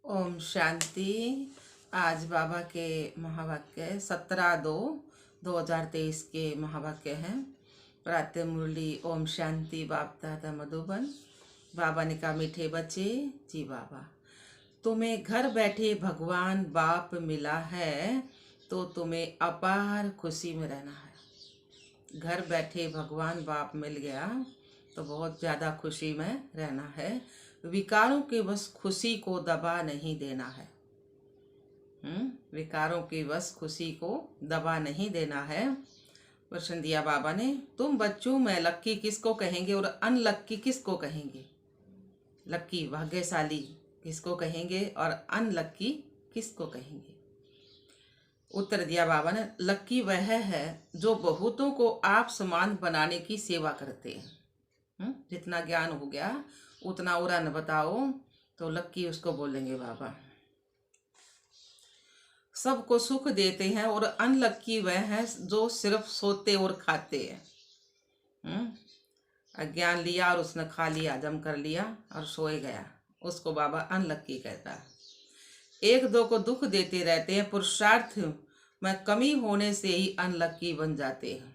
ओम शांति। आज बाबा के महावाक्य 17/2/2023 के महावाक्य हैं। प्रातः मुरली ओम शांति बाप दादा मधुबन। बाबा ने कहा, मीठे बच्चे जी बाबा, तुम्हें घर बैठे भगवान बाप मिला है तो तुम्हें अपार खुशी में रहना है। घर बैठे भगवान बाप मिल गया तो बहुत ज़्यादा खुशी में रहना है। विकारों के बस खुशी को दबा नहीं देना है। विकारों की बस खुशी को दबा नहीं देना है। प्रश्न दिया बाबा ने, तुम बच्चों में लक्की किसको कहेंगे और अनलक्की किसको कहेंगे? लक्की भाग्यशाली किसको कहेंगे और अनलक्की किसको कहेंगे? उत्तर दिया बाबा ने, लक्की वह है जो बहुतों को आप समान बनाने की सेवा करते हैं। जितना ज्ञान हो गया उतना और न बताओ तो लक्की उसको बोलेंगे बाबा। सबको सुख देते हैं और अनलक्की वह है जो सिर्फ सोते और खाते हैं। अज्ञान लिया और उसने खा लिया, जम कर लिया और सोए गया, उसको बाबा अनलक्की कहता है। एक दो को दुख देते रहते हैं, पुरुषार्थ में कमी होने से ही अनलक्की बन जाते हैं।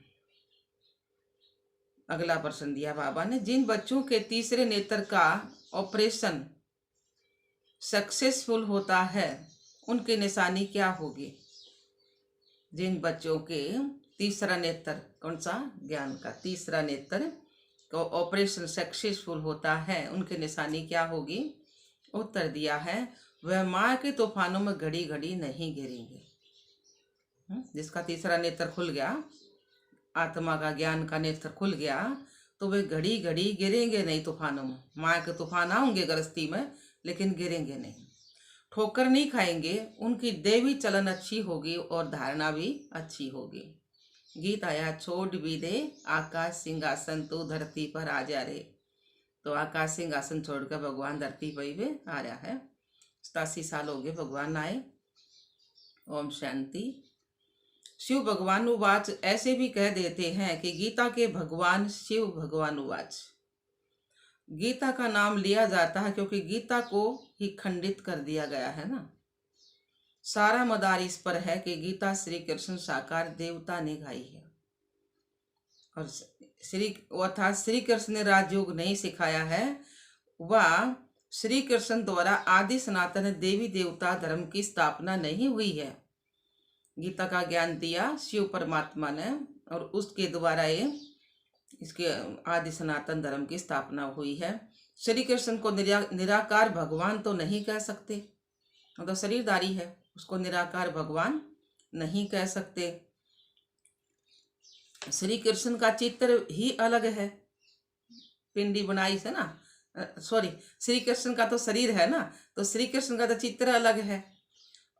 अगला प्रश्न दिया बाबा ने, जिन बच्चों के तीसरे नेत्र का ऑपरेशन सक्सेसफुल होता है उनकी निशानी क्या होगी? जिन बच्चों के तीसरा नेत्र, कौन सा? ज्ञान का तीसरा नेत्र को ऑपरेशन सक्सेसफुल होता है उनकी निशानी क्या होगी? उत्तर दिया है, वह माँ के तूफानों में घड़ी घड़ी नहीं गिरेंगे। जिसका तीसरा नेत्र खुल गया, आत्मा का ज्ञान का नेत्र खुल गया, तो वे घड़ी घड़ी गिरेंगे नहीं तूफानों में। माँ के तूफान आएंगे गृहस्थी में, लेकिन गिरेंगे नहीं, ठोकर नहीं खाएंगे। उनकी देवी चलन अच्छी होगी और धारणा भी अच्छी होगी। गीत आया, छोड़ भी दे आकाश सिंहासन तू धरती पर आ जा रे। तो आकाश सिंहासन छोड़कर भगवान धरती पर भी आ रहा है। 87 साल हो गए भगवान आए। ओम शांति। शिव भगवान उवाच ऐसे भी कह देते हैं कि गीता के भगवान शिव भगवान उवाच। गीता का नाम लिया जाता है क्योंकि गीता को ही खंडित कर दिया गया है ना। सारा मदार इस पर है कि गीता श्री कृष्ण साकार देवता ने गाई है और श्री कृष्ण ने राजयोग नहीं सिखाया है। वह श्री कृष्ण द्वारा आदि सनातन देवी देवता धर्म की स्थापना नहीं हुई है। गीता का ज्ञान दिया शिव परमात्मा ने और उसके द्वारा ये इसके आदि सनातन धर्म की स्थापना हुई है। श्री कृष्ण को निराकार भगवान तो नहीं कह सकते, तो शरीरधारी है, उसको निराकार भगवान नहीं कह सकते। श्री कृष्ण का चित्र ही अलग है, पिंडी बनाई से ना, सॉरी, श्री कृष्ण का तो शरीर है ना, तो श्री कृष्ण का तो चित्र अलग है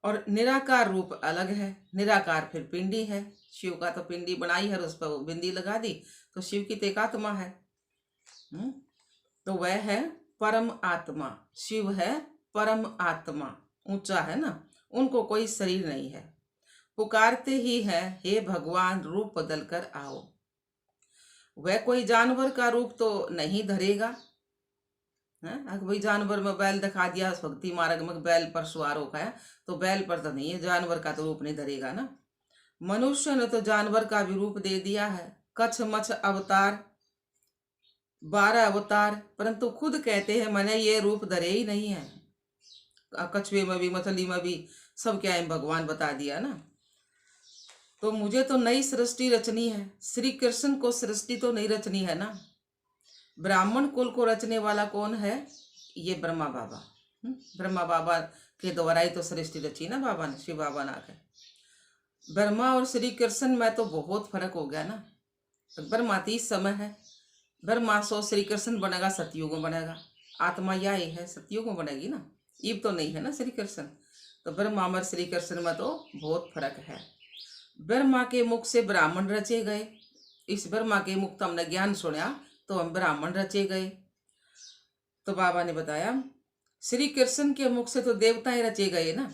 और निराकार रूप अलग है। निराकार फिर पिंडी है, शिव का तो पिंडी बनाई है, उस पर बिंदी लगा दी तो शिव की एकात्मा है। तो वह है परम आत्मा, शिव है परम आत्मा, ऊंचा है ना, उनको कोई शरीर नहीं है। पुकारते ही है, हे भगवान रूप बदल कर आओ। वह कोई जानवर का रूप तो नहीं धरेगा। अगर भाई जानवर में बैल दिखा दिया, भक्ति मार्ग में बैल पर सवार होगा तो बैल पर तो नहीं है, जानवर का तो रूप नहीं धरेगा ना। मनुष्य ने तो जानवर का भी रूप दे दिया है, कच्छ मच्छ अवतार, 12 अवतार, परंतु खुद कहते हैं मैंने ये रूप धरे ही नहीं है। कछुए में भी, मछली में भी, सब क्या है भगवान बता दिया ना। तो मुझे तो नई सृष्टि रचनी है, श्री कृष्ण को सृष्टि तो नहीं रचनी है ना। ब्राह्मण कुल को रचने वाला कौन है? ये ब्रह्मा बाबा। ब्रह्मा बाबा के द्वारा ही तो सृष्टि रची ना बाबा ने, शिव बाबा ने आकर। ब्रह्मा और श्री कृष्ण में तो बहुत फर्क हो गया ना। ब्रह्मा 30 समय है, ब्रह्मा सो श्री कृष्ण बनेगा, सतयुग में बनेगा। आत्मा यही है, सतयुग में बनेगी ना, ईब तो नहीं है ना श्री कृष्ण। तो ब्रह्मा और श्री कृष्ण में तो बहुत फर्क है। ब्रह्मा के मुख से ब्राह्मण रचे गए, इस ब्रह्मा के मुख तो हमने ज्ञान सुना तो हम ब्राह्मण रचे गए। तो बाबा ने बताया श्री कृष्ण के मुख से तो देवताएं रचे गए ना।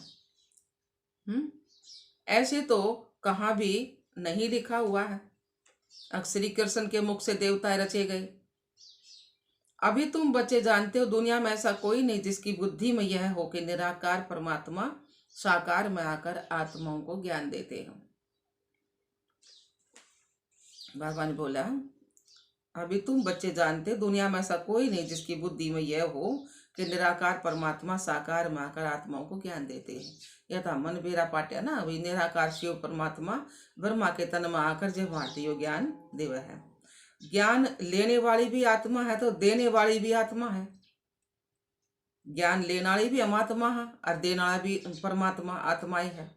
ऐसे तो कहाँ भी नहीं लिखा हुआ है, श्री कृष्ण के मुख से देवताएं रचे गए। अभी तुम बच्चे जानते हो दुनिया में ऐसा कोई नहीं जिसकी बुद्धि में यह हो कि निराकार परमात्मा साकार में आकर आत्माओं को ज्ञान देते हो। बाबा ने बोला अभी तुम बच्चे जानते हो दुनिया में ऐसा कोई नहीं जिसकी बुद्धि में यह हो कि निराकार परमात्मा साकार में आकर आत्माओं को ज्ञान देते हैं। यह था मन बेरा पाट्या ना। अभी निराकार शिव परमात्मा ब्रह्मा के तन में आकर जब भारतीय ज्ञान देव है। ज्ञान लेने वाली भी आत्मा है तो देने वाली भी आत्मा है। ज्ञान लेने वाली भी अमात्मा है और देने वाला भी परमात्मा आत्मा ही है।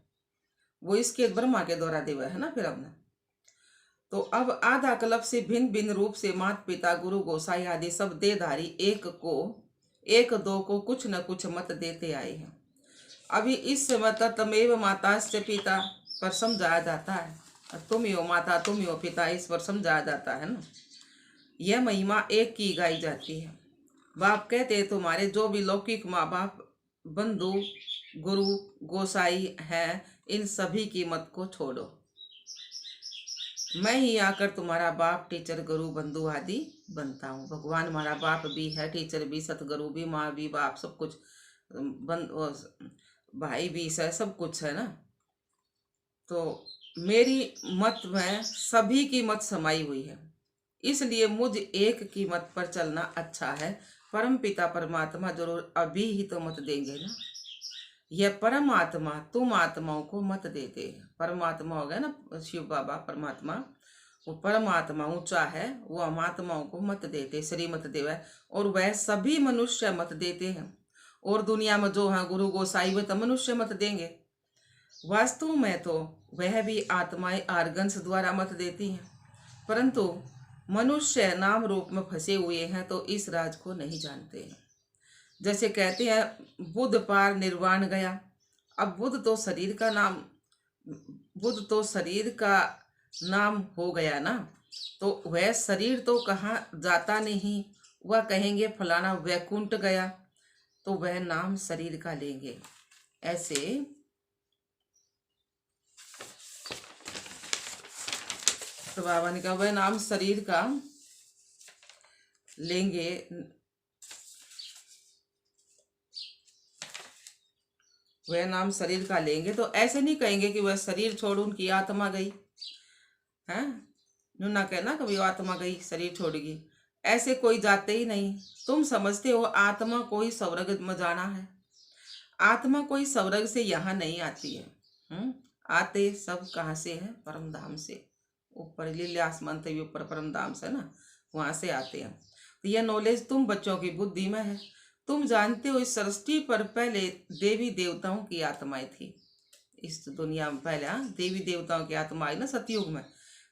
वो इसके ब्रह्मा के द्वारा देव है ना। फिर अपना तो अब आधा कल्प से भिन्न भिन्न रूप से माता पिता गुरु गोसाई आदि सब देहधारी एक दो को कुछ न कुछ मत देते आए हैं। अभी इस समय तमेव माताश्च पिता पर समझाया जाता है। तुम यो माता तुम यो पिता इस पर समझाया जाता है ना। यह महिमा एक की गाई जाती है। बाप कहते तुम्हारे जो भी लौकिक माँ बाप बंधु गुरु गोसाई हैं इन सभी की मत को छोड़ो। मैं ही आकर तुम्हारा बाप टीचर गुरु बंधु आदि बनता हूँ। भगवान हमारा बाप भी है, टीचर भी, सतगुरु भी, माँ भी, बाप सब कुछ, भाई भी है, सब कुछ है ना। तो मेरी मत में सभी की मत समाई हुई है, इसलिए मुझ एक की मत पर चलना अच्छा है। परम पिता परमात्मा जरूर अभी ही तो मत देंगे ना। यह परमात्मा तुम आत्माओं को मत देते हैं। परमात्मा हो गया ना शिव बाबा परमात्मा, वो परमात्मा ऊंचा है, वो हम आत्माओं को मत देते, श्रीमत देव है। और वह सभी मनुष्य मत देते हैं। और दुनिया में जो है गुरु गोसाई वे तो मनुष्य मत देंगे। वास्तव में तो वह भी आत्माएं आर्गन्स द्वारा मत देती हैं, परंतु मनुष्य नाम रूप में फंसे हुए हैं तो इस राज को नहीं जानते हैं। जैसे कहते हैं बुद्ध पार निर्वाण गया। अब बुद्ध तो शरीर का नाम हो गया ना, तो वह शरीर तो कहाँ जाता नहीं। वह कहेंगे फलाना वैकुंठ गया, तो वह नाम शरीर का लेंगे। ऐसे तो बाबा ने कहा वह नाम शरीर का लेंगे। वह नाम शरीर का लेंगे तो ऐसे नहीं कहेंगे कि वह शरीर छोड़ उनकी आत्मा गई है। ना कहना कभी आत्मा गई शरीर छोड़ेगी, ऐसे कोई जाते ही नहीं। तुम समझते हो आत्मा कोई स्वर्ग में जाना है। आत्मा कोई स्वर्ग से यहाँ नहीं आती है। आते सब कहाँ से है? परम धाम से। ऊपर लीले आसमान से भी ऊपर परम धाम से ना, वहां से आते हैं। तो यह नॉलेज तुम बच्चों की बुद्धि में है। तुम जानते हो इस सृष्टि पर पहले देवी देवताओं की आत्माएं थी। इस दुनिया में पहले देवी देवताओं की आत्माएं ना सतयुग में,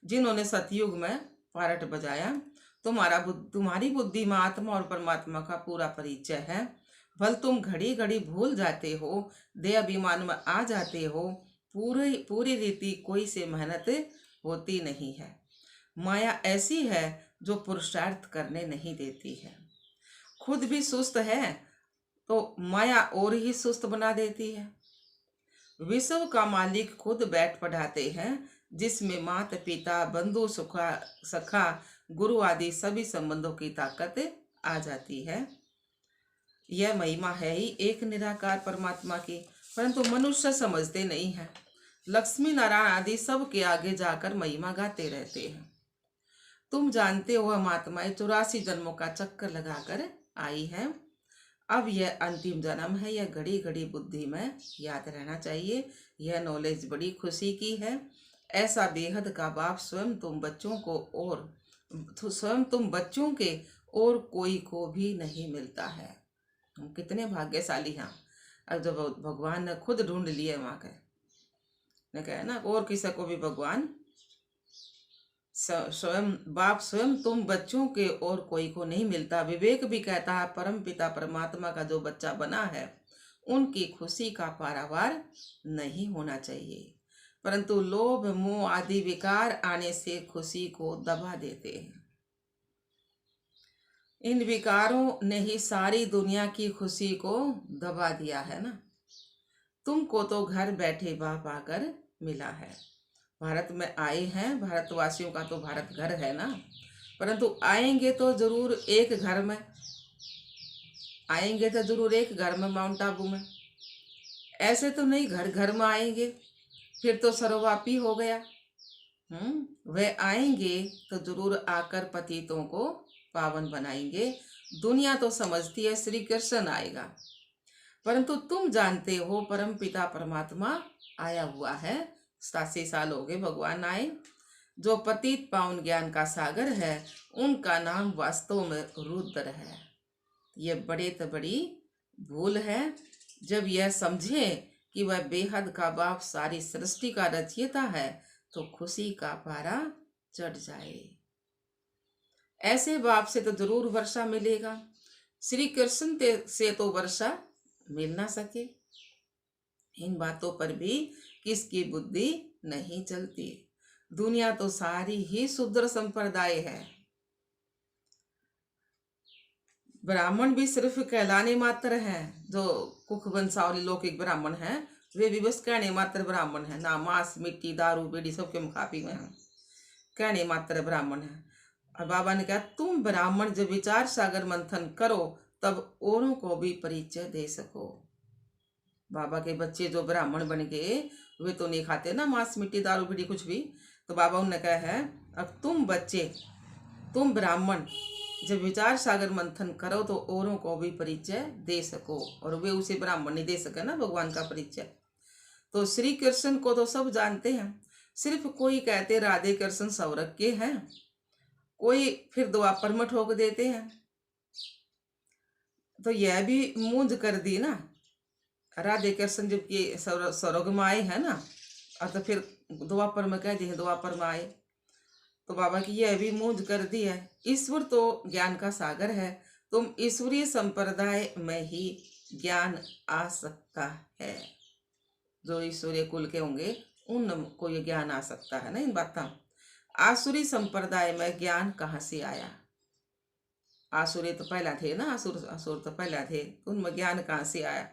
जिन्होंने सतयुग में पारट बजाया। तुम्हारी बुद्धि में आत्मा और परमात्मा का पूरा परिचय है। भल तुम घड़ी घड़ी भूल जाते हो, देह अभिमान में आ जाते हो। पूरी रीति कोई से मेहनत होती नहीं है। माया ऐसी है जो पुरुषार्थ करने नहीं देती है। खुद भी सुस्त है तो माया और ही सुस्त बना देती है। विश्व का मालिक खुद बैठ पढ़ाते हैं, जिसमें माता पिता बंधु सखा गुरु आदि सभी संबंधों की ताकत आ जाती है। यह महिमा है ही एक निराकार परमात्मा की, परंतु मनुष्य समझते नहीं है। लक्ष्मी नारायण आदि सब के आगे जाकर महिमा गाते रहते हैं। तुम जानते हो हम आत्माएं 84 जन्मों का चक्कर लगाकर आई है। अब यह अंतिम जन्म है। यह घड़ी घड़ी बुद्धि में याद रहना चाहिए। यह नॉलेज बड़ी खुशी की है। ऐसा बेहद का बाप स्वयं तुम बच्चों के और कोई को भी नहीं मिलता है। हम कितने भाग्यशाली हैं। अब जब भगवान ने खुद ढूंढ लिए वहां के ने कहा ना, और किसी को भी भगवान स्वयं तुम बच्चों के और कोई को नहीं मिलता। विवेक भी कहता है परम पिता परमात्मा का जो बच्चा बना है उनकी खुशी का पारावार नहीं होना चाहिए, परंतु लोभ मोह आदि विकार आने से खुशी को दबा देते हैं। इन विकारों ने ही सारी दुनिया की खुशी को दबा दिया है ना। तुमको तो घर बैठे बाप आकर मिला है। भारत में आए हैं, भारतवासियों का तो भारत घर है ना। परंतु आएंगे तो जरूर एक घर में, आएंगे तो जरूर एक घर में माउंट आबू में। ऐसे तो नहीं घर घर में आएंगे, फिर तो सर्वव्यापी हो गया। वे आएंगे तो जरूर आकर पतितों को पावन बनाएंगे। दुनिया तो समझती है श्री कृष्ण आएगा, परंतु तुम जानते हो परम पिता परमात्मा आया हुआ है। 87 साल हो गए भगवान आए। जो पतित पावन ज्ञान का सागर है, उनका नाम वास्तव में रुद्र है। ये बड़े तो बड़ी भूल है। जब यह समझे कि वह बेहद का बाप सारी सृष्टि का रचयिता है, तो खुशी का पारा चढ़ जाए। ऐसे बाप से तो जरूर वर्षा मिलेगा। श्री कृष्ण से तो वर्षा मिल ना सके। इन बातों पर भी किसकी बुद्धि नहीं चलती। दुनिया तो सारी ही शूद्र संप्रदाय है। ब्राह्मण भी सिर्फ कहलाने मात्र है। जो कुख वंशावली लौकिक ब्राह्मण है, वे भी बस कहने मात्र ब्राह्मण है। ना मांस मिट्टी दारू बीड़ी सबके मुखापी में है, कहने मात्र ब्राह्मण है। और बाबा ने कहा तुम ब्राह्मण जब विचार सागर मंथन करो, तब औरों को भी परिचय दे सको। बाबा के बच्चे जो ब्राह्मण बन गए, वे तो नहीं खाते ना मांस मिट्टी दारू बीड़ी कुछ भी। तो बाबा उन्होंने कहा है, अब तुम बच्चे, तुम ब्राह्मण जब विचार सागर मंथन करो तो औरों को भी परिचय दे सको। और वे उसे ब्राह्मण नहीं दे सके ना भगवान का परिचय। तो श्री कृष्ण को तो सब जानते हैं, सिर्फ कोई कहते राधे कृष्ण सौरभ के हैं, कोई फिर द्वापर में ठोक देते हैं। तो यह भी मूंज कर दी ना। राधे कृष्ण जबकि स्वर्ग में आए हैं ना, और तो फिर द्वापर में कह दिए द्वापर में आए। तो बाबा की यह भी मूंज कर दी है। ईश्वर तो ज्ञान का सागर है। तुम ईश्वरीय संप्रदाय में ही ज्ञान आ सकता है। जो ईश्वरीय कुल के होंगे उनको ये ज्ञान आ सकता है ना इन बातों। आसुरी संप्रदाय में ज्ञान कहाँ से आया? आसुरी तो पहला थे ना, असुर तो पहला थे, उनमें ज्ञान कहाँ से आया?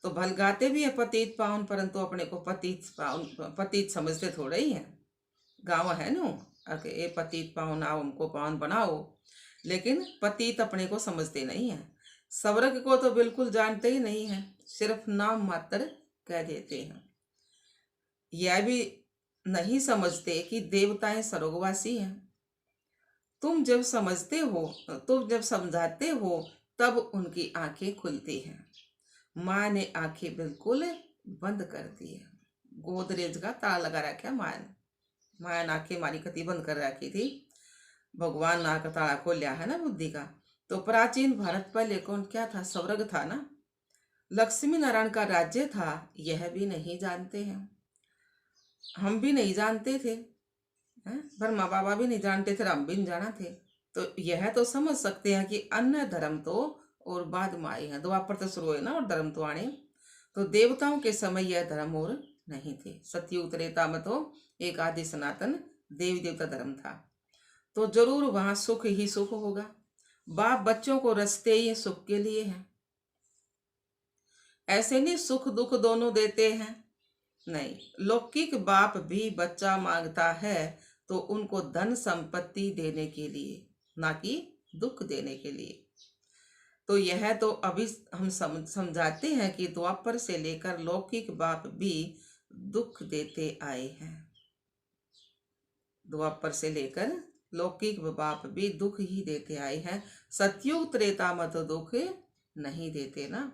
तो भलगाते भी है पतित पावन, परंतु अपने को पतित पावन पतित समझते थोड़े ही है। गाँव है नु ये पतित पावन आओ हमको पावन बनाओ, लेकिन पतित अपने को समझते नहीं है। स्वर्ग को तो बिल्कुल जानते ही नहीं है, सिर्फ नाम मात्र कह देते हैं। यह भी नहीं समझते कि देवताएं स्वर्गवासी हैं। तुम जब समझते हो, तुम जब समझाते हो, तब उनकी आंखें खुलती हैं। माँ ने आंखें बिल्कुल बंद कर दी है। गोदरेज का ताला लगा रखा माँ ने आंखें मारी कति बंद कर रखी थी। भगवान नाक का ताला खोल लिया है ना बुद्धि का। तो प्राचीन भारत पहले कौन क्या था? स्वर्ग था ना, लक्ष्मी नारायण का राज्य था। यह भी नहीं जानते हैं, हम भी नहीं जानते थे, ब्रह्मा बाबा भी नहीं जानते थे, हम भी नहीं जाना थे। तो यह तो समझ सकते हैं कि अन्य धर्म तो और बाद में आए हैं। द्वापर तो शुरू हुए ना और धर्म तो आने। तो देवताओं के समय यह धर्म और नहीं थे। सतयुग त्रेता में तो एक आदि सनातन देवी देवता धर्म था। तो जरूर वहां सुख ही सुख होगा। बाप बच्चों को रचते ही सुख के लिए हैं, ऐसे नहीं सुख दुख दोनों देते हैं। नहीं, लौकिक बाप भी बच्चा मांगता है तो उनको धन संपत्ति देने के लिए, ना कि दुख देने के लिए। तो यह तो अभी हम समझाते हैं कि द्वापर से लेकर लौकिक बाप भी दुख देते आए हैं। द्वापर से लेकर लौकिक बाप भी दुख ही देते आए हैं। सतयुग त्रेता में तो दुख नहीं देते ना।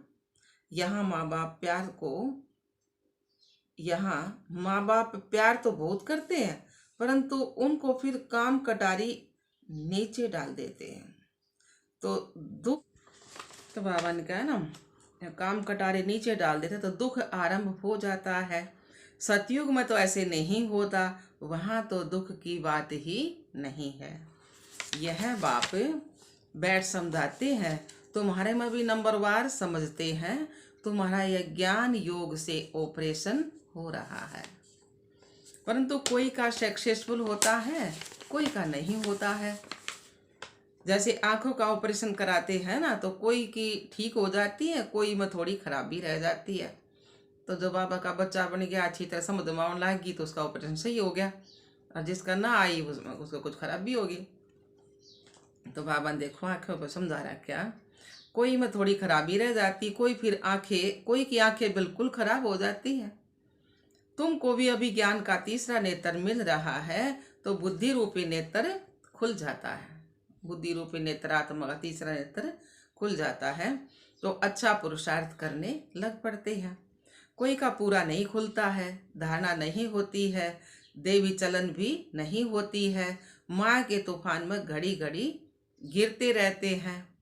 यहाँ माँ बाप प्यार तो बहुत करते हैं, परंतु उनको फिर काम कटारी नीचे डाल देते हैं। तो दुख, तो बाबा ने कहा ना, काम कटारे नीचे डाल देते तो दुख आरंभ हो जाता है। सतयुग में तो ऐसे नहीं होता, वहां तो दुख की बात ही नहीं है। यह बाप बैठ समझाते हैं, तुम्हारे में भी नंबरवार समझते हैं। तुम्हारा यह ज्ञान योग से ऑपरेशन हो रहा है, परंतु कोई का सक्सेसफुल होता है, कोई का नहीं होता है। जैसे आंखों का ऑपरेशन कराते हैं ना, तो कोई की ठीक हो जाती है, कोई में थोड़ी खराबी रह जाती है। तो जो बाबा का बच्चा बन गया, अच्छी तरह समझ में आने लगी, तो उसका ऑपरेशन सही हो गया। और जिसका ना आई उसमें उसको कुछ खराबी होगी। तो बाबा ने देखो आंखों को समझा रहा क्या, कोई में थोड़ी खराबी रह जाती, कोई फिर आंखें, कोई की आंखें बिल्कुल खराब हो जाती हैं। तुमको भी अभी ज्ञान का तीसरा नेत्र मिल रहा है, तो बुद्धि रूपी नेत्र खुल जाता है। बुद्धि रूपी नेत्र, आत्मा का तीसरा नेत्र खुल जाता है, तो अच्छा पुरुषार्थ करने लग पड़ते हैं। कोई का पूरा नहीं खुलता है, धारणा नहीं होती है, देवी चलन भी नहीं होती है, माया के तूफान में घड़ी घड़ी गिरते रहते हैं।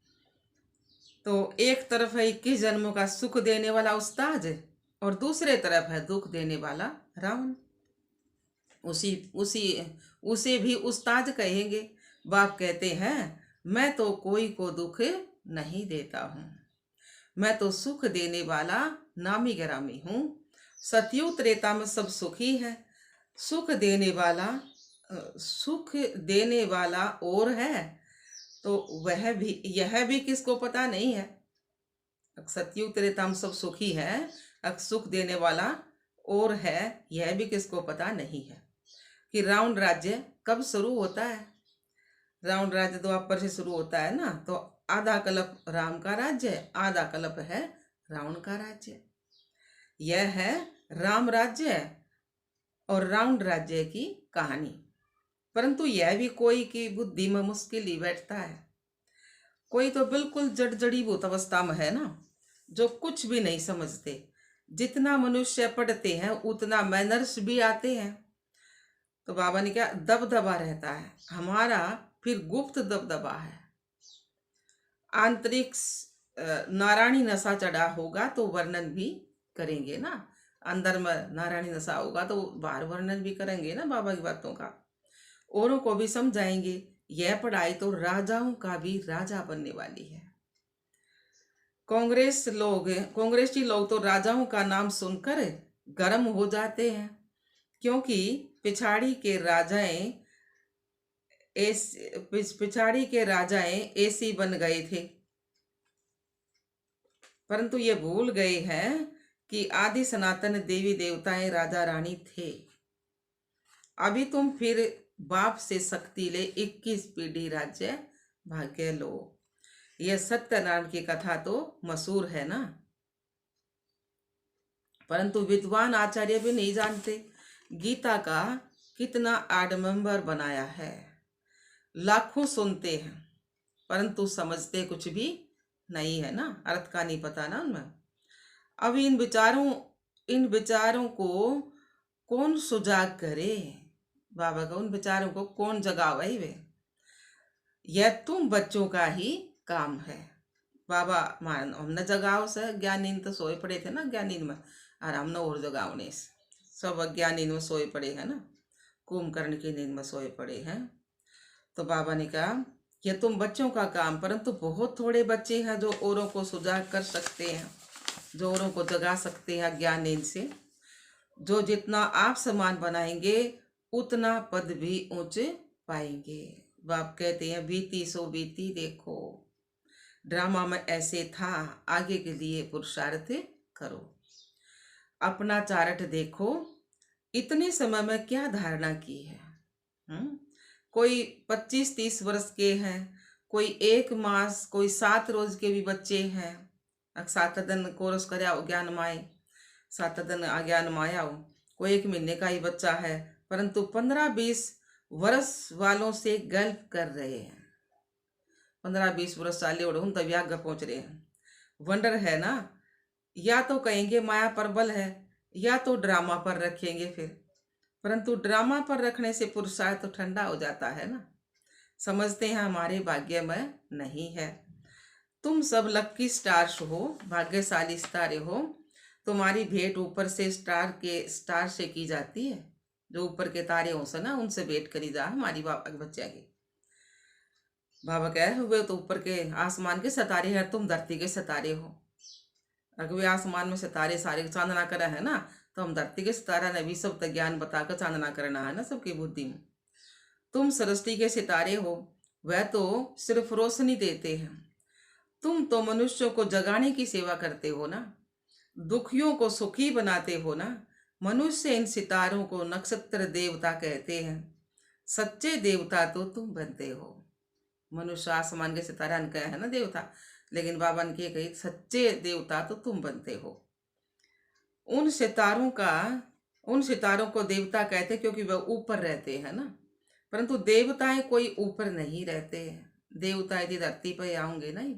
तो एक तरफ है 21 जन्मों का सुख देने वाला उस्ताद, और दूसरे तरफ है दुख देने वाला रावण। उसी उसी उसे भी उस्ताद कहेंगे। बाप कहते हैं, मैं तो कोई को दुख नहीं देता हूँ, मैं तो सुख देने वाला नामी गिरामी हूँ। सतयुग त्रेता में सब सुखी है, सुख देने वाला और है, तो वह भी, यह भी किसको पता नहीं है। सतयुग त्रेता में सब सुखी है, सुख देने वाला और है, यह भी किसको पता नहीं है कि रावण राज्य कब शुरू होता है। रावण राज्य द्वापर से शुरू होता है ना, तो आधा कल्प राम का राज्य, आधा कल्प है रावण का राज्य। यह है राम राज्य और रावण राज्य की कहानी। परंतु यह भी कोई की बुद्धि में मुश्किल ही बैठता है। कोई तो बिल्कुल जड़जड़ीभूत अवस्था में है ना, जो कुछ भी नहीं समझते। जितना मनुष्य पढ़ते हैं उतना मैनर्स भी आते हैं। तो बाबा ने क्या, दबदबा रहता है हमारा, फिर गुप्त दबदबा है। आंतरिक नारायणी नशा चढ़ा होगा तो वर्णन भी करेंगे ना, अंदर में नारायणी नशा होगा तो बाहर वर्णन भी करेंगे ना बाबा की बातों का, औरों को भी समझाएंगे। यह पढ़ाई तो राजाओं का भी राजा बनने वाली है। कांग्रेसी लोग तो राजाओं का नाम सुनकर गर्म हो जाते हैं, क्योंकि पिछाड़ी के राजाएं ऐसी बन गए थे। परंतु ये भूल गए हैं कि आदि सनातन देवी देवताएं राजा रानी थे। अभी तुम फिर बाप से शक्ति ले 21 पीढ़ी राज्य भाग्य लो। यह सत्यनारायण की कथा तो मशहूर है ना, परंतु विद्वान आचार्य भी नहीं जानते गीता का कितना आडंबर बनाया है। लाखों सुनते हैं परंतु समझते कुछ भी नहीं है ना, अर्थ का नहीं पता ना उनमें। अब इन विचारों को कौन सुजाग करे, बाबा का उन विचारों को कौन जगावे वे, यह तुम बच्चों का ही काम है। बाबा मान हमने जगाओ से, ज्ञानी तो सोए पड़े थे ना, ज्ञानी में और हमने और जगावने से, सब अज्ञानी में सोए पड़े हैं ना, कुंभकर्ण की नींद में सोए पड़े हैं। तो बाबा ने कहा यह तुम बच्चों का काम, परंतु बहुत थोड़े बच्चे हैं जो औरों को सुजाग कर सकते हैं, जो औरों को जगा सकते हैं ज्ञान नींद से। जो जितना आप समान बनाएंगे उतना पद भी ऊंचे पाएंगे। बाप कहते हैं बीती सो बीती देखो, ड्रामा में ऐसे था, आगे के लिए पुरुषार्थ करो। अपना चार्ट देखो, इतने समय में क्या धारणा की है। कोई 25-30 वर्ष के हैं, कोई 1 मास, कोई 7 रोज के भी बच्चे हैं। 7 दिन कोर्स कराओ ज्ञान माए, 7 दिन ज्ञान माया हो। कोई 1 महीने का ही बच्चा है, परंतु 15-20 वर्ष वालों से गल्प कर रहे हैं। 15-20 वर्ष वाले उड़ून तभी आगे पहुंच रहे हैं। वंडर है ना, या तो कहेंगे माया पर बल है, या तो ड्रामा पर रखेंगे फिर। परंतु ड्रामा पर रखने से पुरुषार्थ तो ठंडा हो जाता है ना, समझते हैं हमारे भाग्य में नहीं है। तुम सब लक्की स्टार्स हो, भाग्यशाली सितारे हो। तुम्हारी भेंट ऊपर से स्टार से की जाती है, जो ऊपर के तारे हो से ना, उनसे भेंट करी जा हमारी बच्चा की। बाबा कहे हुए तो ऊपर के आसमान के सितारे हैं, तुम धरती के सितारे हो। अगर वे आसमान में सितारे सारे चांदना करा है ना, तो हम धरती के सितारा ने भी सब तक ज्ञान बताकर चांदना करना है ना सबकी बुद्धि में। तुम सृष्टि के सितारे हो, वह तो सिर्फ रोशनी देते हैं। तुम तो मनुष्यों को जगाने की सेवा करते हो ना, दुखियों को सुखी बनाते हो ना। मनुष्य इन सितारों को नक्षत्र देवता कहते हैं, सच्चे देवता तो तुम बनते हो। मनुष्य आसमान के सितारा ने कहा है ना देवता, लेकिन बाबा ने कही सच्चे देवता तो तुम बनते हो। उन सितारों का उन सितारों को देवता कहते क्योंकि वह ऊपर रहते हैं ना, परंतु देवताएं कोई ऊपर नहीं रहते हैं। देवता यदि धरती पर आऊंगे नहीं,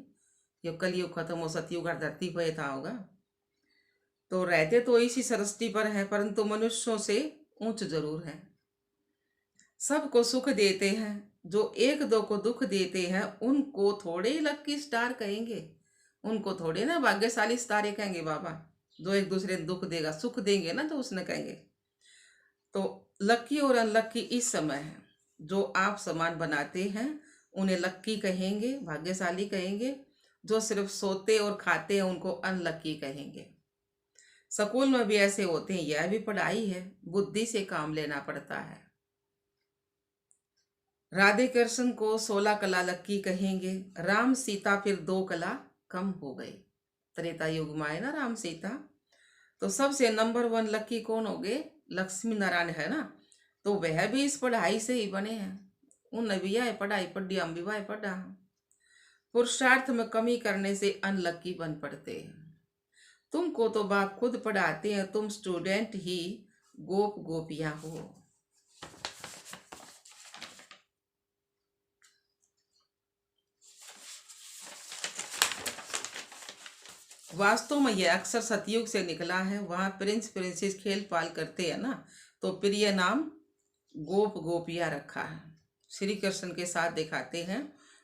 ये कलयुग खत्म हो सतयुग धरती पर था होगा, तो रहते तो इसी सृष्टि पर है, परंतु मनुष्यों से ऊंच जरूर है। सबको सुख देते हैं, जो एक दो को दुख देते हैं उनको थोड़े लक्की स्टार कहेंगे, उनको थोड़े ना भाग्यशाली स्टार कहेंगे बाबा। जो एक दूसरे को दुख देगा, सुख देंगे ना तो उसने कहेंगे। तो लक्की और अनलक्की इस समय है। जो आप सामान बनाते हैं उन्हें लक्की कहेंगे, भाग्यशाली कहेंगे। जो सिर्फ सोते और खाते हैं उनको अनलक्की कहेंगे। स्कूल में भी ऐसे होते हैं, यह भी पढ़ाई है, बुद्धि से काम लेना पड़ता है। राधे कृष्ण को 16 कला लक्की कहेंगे। राम सीता फिर 2 कला कम हो गई। त्रेता युग में आए ना राम सीता, तो सबसे नंबर 1 लक्की कौन हो गए? लक्ष्मी नारायण है ना, तो वह भी इस पढ़ाई से ही बने हैं। उन भी आए पढ़ाई पढ़ी, हम भी वाए पढ़ा। पुरुषार्थ में कमी करने से अनलक्की बन पड़ते हैं। तुमको तो बाप खुद पढ़ाते हैं, तुम स्टूडेंट ही गोप गोपियां हो। वास्तव में यह अक्सर सतयुग से निकला है। वहां प्रिंस प्रिंसेस खेल पाल करते हैं ना, तो प्रिय नाम गोप गोपिया रखा है। श्री कृष्ण के साथ दिखाते हैं,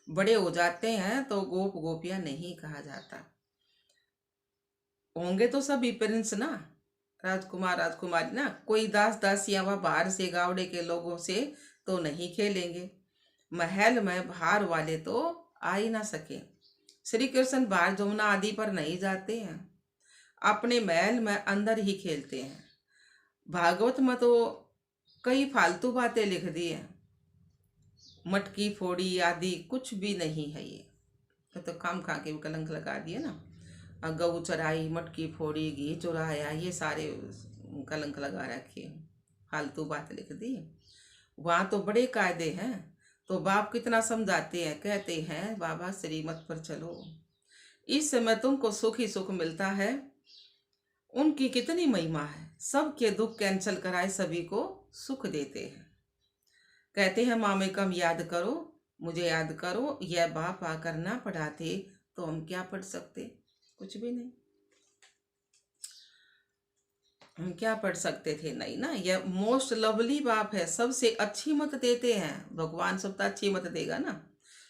बड़े हो जाते हैं तो गोप गोपिया नहीं कहा जाता। होंगे तो सभी प्रिंस ना, राजकुमार राजकुमारी ना, कोई दास दासियां व बाहर से गावड़े के लोगों से तो नहीं खेलेंगे। महल में बाहर वाले तो आ ही ना सके। श्री कृष्ण बाहर जमुना आदि पर नहीं जाते हैं, अपने महल में अंदर ही खेलते हैं। भागवत में तो कई फालतू बातें लिख दी है, मटकी फोड़ी आदि कुछ भी नहीं है। ये तो काम खा के कलंक लगा दिए ना, गऊ चराई, मटकी फोड़ी, घी चुराया, ये सारे कलंक लगा रखे, फालतू बात लिख दी। वहाँ तो बड़े कायदे हैं, तो बाप कितना समझाते हैं, कहते हैं बाबा श्रीमत पर चलो, इस समय तुमको सुख ही सुख मिलता है। उनकी कितनी महिमा है, सबके दुख कैंसल कराए सभी को सुख देते हैं। कहते हैं माँ में कम याद करो, मुझे याद करो। यह बाप आकर ना पढ़ाते तो हम क्या पढ़ सकते? कुछ भी नहीं, हम क्या पढ़ सकते थे? नहीं ना। यह मोस्ट लवली बाप है, सबसे अच्छी मत देते हैं। भगवान सबसे अच्छी मत देगा ना।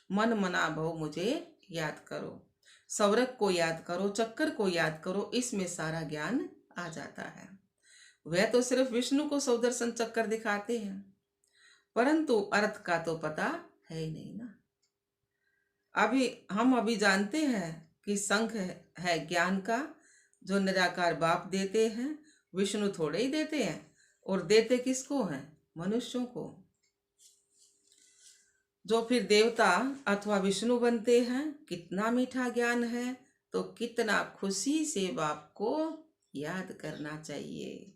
मन मना भव मुझे याद करो, सवरक को याद करो, चक्कर को याद करो, इसमें सारा ज्ञान आ जाता है। वह तो सिर्फ विष्णु को सौदर्शन चक्कर दिखाते हैं, परंतु अर्थ का तो पता है ही नहीं ना। हम जानते हैं कि शंख है ज्ञान का, जो निराकार बाप देते हैं। विष्णु थोड़े ही देते हैं, और देते किसको हैं? मनुष्यों को। जो फिर देवता अथवा विष्णु बनते हैं, कितना मीठा ज्ञान है, तो कितना खुशी से बाप को याद करना चाहिए।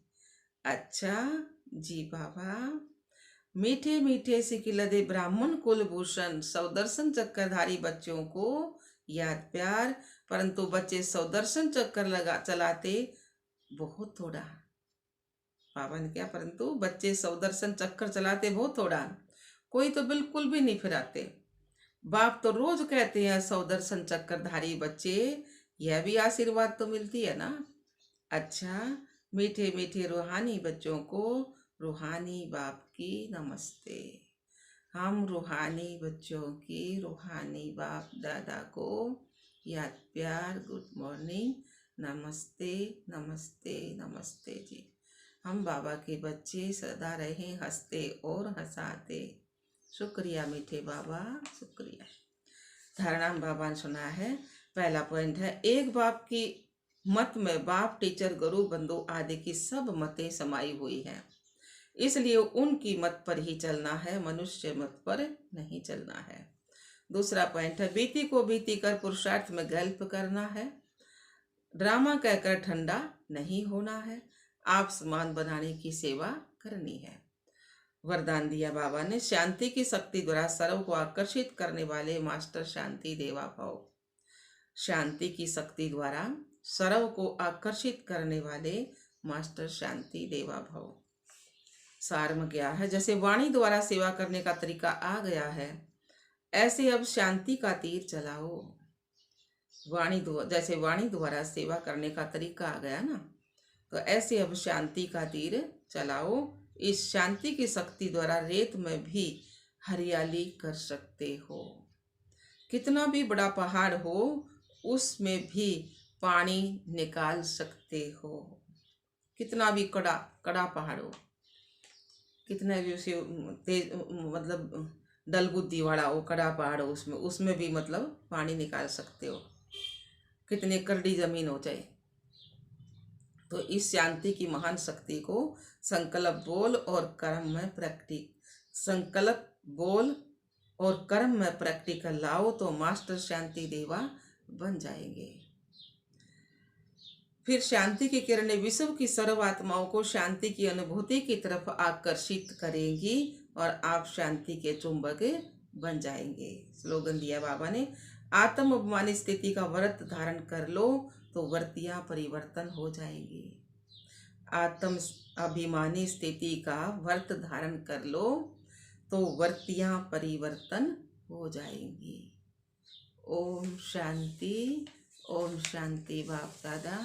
अच्छा जी बाबा, मीठे मीठे सिकिलदे ब्राह्मण कुलभूषण सौदर्शन चक्करधारी बच्चों को याद प्यार, परंतु बच्चे सौदर्शन चक्कर चलाते बहुत थोड़ा। बाबा ने क्या, परंतु बच्चे सौदर्शन चक्कर चलाते बहुत थोड़ा, कोई तो बिल्कुल भी नहीं फिराते। बाप तो रोज कहते हैं सौदर्शन चक्करधारी बच्चे, यह भी आशीर्वाद तो मिलती है ना। अच्छा, मीठे मीठे रूहानी बच्चों को रूहानी बाप की नमस्ते। हम रूहानी बच्चों की रूहानी बाप दादा को याद प्यार, गुड मॉर्निंग, नमस्ते नमस्ते नमस्ते जी। हम बाबा के बच्चे सदा रहें हंसते और हंसाते। शुक्रिया मीठे बाबा, शुक्रिया। धारणा बाबा ने सुना है। पहला पॉइंट है, एक बाप की मत में बाप, टीचर, गुरु, बंधु आदि की सब मतें समाई हुई हैं, इसलिए उनकी मत पर ही चलना है, मनुष्य मत पर नहीं चलना है। दूसरा पॉइंट है, बीती को बीती कर पुरुषार्थ में गल्प करना है, ड्रामा कहकर ठंडा नहीं होना है, आप समान बनाने की सेवा करनी है। वरदान दिया बाबा ने, शांति की शक्ति द्वारा सर्व को आकर्षित करने वाले मास्टर शांति देवा भव। शांति की शक्ति द्वारा सर्व को आकर्षित करने वाले मास्टर शांति देवा भव। सार में क्या है, जैसे वाणी द्वारा सेवा करने का तरीका आ गया है, ऐसे अब शांति का तीर चलाओ। जैसे वाणी द्वारा सेवा करने का तरीका आ गया ना, तो ऐसे अब शांति का तीर चलाओ। इस शांति की शक्ति द्वारा रेत में भी हरियाली कर सकते हो। कितना भी बड़ा पहाड़ हो उसमें भी पानी निकाल सकते हो। कितना भी कड़ा पहाड़ हो, कितना भी उसे तेज मतलब डलबुद्धि वाला हो, कड़ा पहाड़ हो, उसमें भी मतलब पानी निकाल सकते हो, कितने करड़ी जमीन हो जाए। तो इस शांति की महान शक्ति को संकल्प बोल और कर्म में प्रैक्टिकल लाओ तो मास्टर शांति देवा बन जाएंगे। फिर शांति की किरणें विश्व की सर्व आत्माओं को शांति की अनुभूति की तरफ आकर्षित करेंगी और आप शांति के चुंबक बन जाएंगे। स्लोगन दिया बाबा ने, आत्म अभिमानी स्थिति का व्रत धारण कर लो तो वृत्तियां परिवर्तन हो जाएंगी। आत्म अभिमानी स्थिति का व्रत धारण कर लो तो वृत्तियां परिवर्तन हो जाएंगी। ओम शांति, ओम शांति बाप दादा।